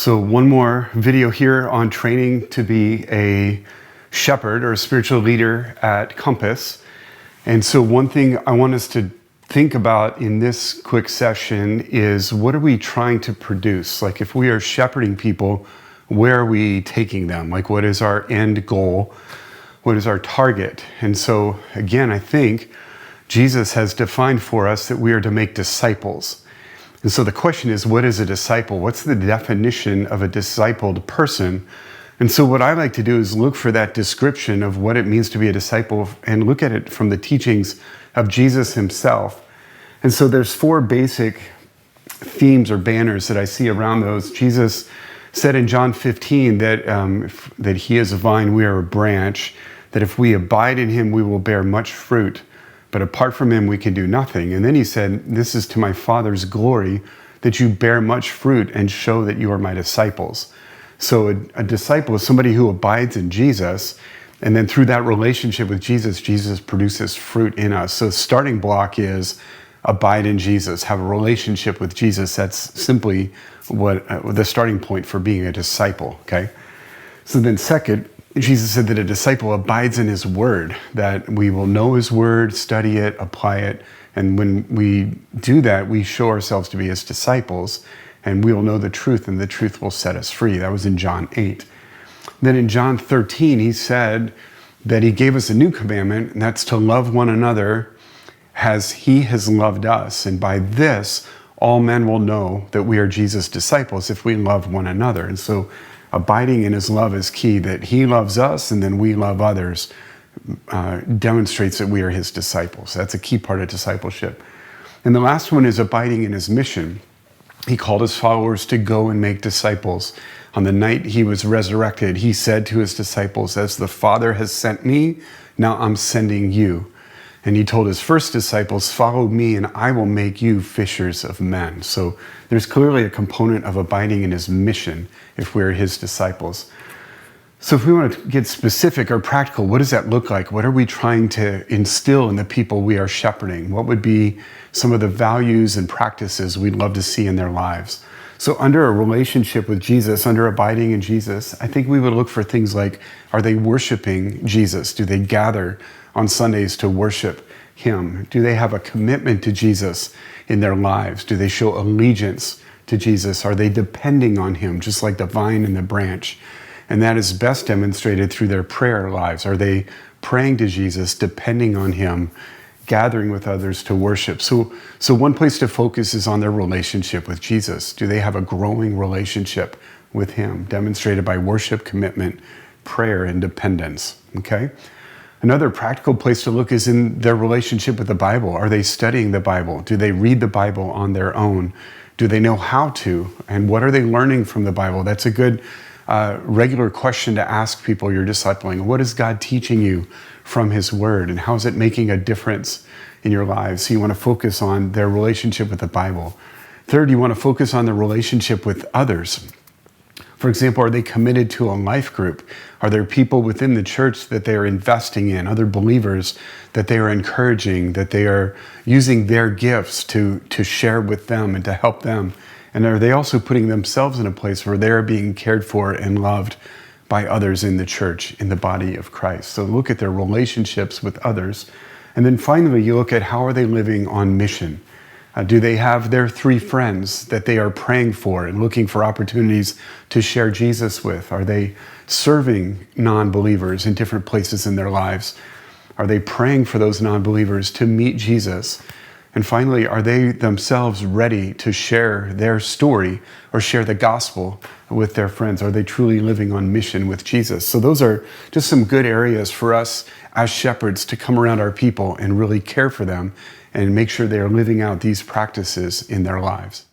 So one more video here on training to be a shepherd or a spiritual leader at Compass. And so one thing I want us to think about in this quick session is, what are we trying to produce? Like, if we are shepherding people, where are we taking them? Like, what is our end goal? What is our target? And so again, I think Jesus has defined for us that we are to make disciples. And so the question is, what is a disciple? What's the definition of a discipled person? And so what I like to do is look for that description of what it means to be a disciple and look at it from the teachings of Jesus himself. And so there's four basic themes or banners that I see around those. Jesus said in John 15 that he is a vine, we are a branch, that if we abide in him, we will bear much fruit. But apart from him, we can do nothing. And then he said, this is to my Father's glory, that you bear much fruit and show that you are my disciples. So a disciple is somebody who abides in Jesus. And then through that relationship with Jesus, Jesus produces fruit in us. So the starting block is abide in Jesus, have a relationship with Jesus. That's simply what the starting point for being a disciple, okay? So then second, Jesus said that a disciple abides in his word, that we will know his word, study it, apply it. And when we do that, we show ourselves to be his disciples, and we will know the truth, and the truth will set us free. That was in John 8. Then in John 13, he said that he gave us a new commandment, and that's to love one another as he has loved us. And by this, all men will know that we are Jesus' disciples if we love one another. And so abiding in his love is key, that he loves us and then we love others, demonstrates that we are his disciples. That's a key part of discipleship. And the last one is abiding in his mission. He called his followers to go and make disciples. On the night he was resurrected, he said to his disciples, as the Father has sent me, now I'm sending you. And he told his first disciples, follow me and I will make you fishers of men. So there's clearly a component of abiding in his mission if we're his disciples. So if we want to get specific or practical, what does that look like? What are we trying to instill in the people we are shepherding? What would be some of the values and practices we'd love to see in their lives? So under a relationship with Jesus, under abiding in Jesus, I think we would look for things like, are they worshiping Jesus? Do they gather on Sundays to worship him? Do they have a commitment to Jesus in their lives? Do they show allegiance to Jesus? Are they depending on him, just like the vine and the branch? And that is best demonstrated through their prayer lives. Are they praying to Jesus, depending on him, gathering with others to worship? So one place to focus is on their relationship with Jesus. Do they have a growing relationship with him, demonstrated by worship, commitment, prayer, and dependence? Okay? Another practical place to look is in their relationship with the Bible. Are they studying the Bible? Do they read the Bible on their own? Do they know how to? And what are they learning from the Bible? That's a good regular question to ask people you're discipling. What is God teaching you from his word? And how is it making a difference in your lives? So you want to focus on their relationship with the Bible. Third, you want to focus on the relationship with others. For example, are they committed to a life group? Are there people within the church that they are investing in, other believers that they are encouraging, that they are using their gifts to share with them and to help them? And are they also putting themselves in a place where they are being cared for and loved by others in the church, in the body of Christ? So look at their relationships with others. And then finally, you look at how are they living on mission? Do they have their 3 friends that they are praying for and looking for opportunities to share Jesus with? Are they serving non-believers in different places in their lives? Are they praying for those non-believers to meet Jesus? And finally, are they themselves ready to share their story or share the gospel with their friends? Are they truly living on mission with Jesus? So those are just some good areas for us as shepherds to come around our people and really care for them and make sure they are living out these practices in their lives.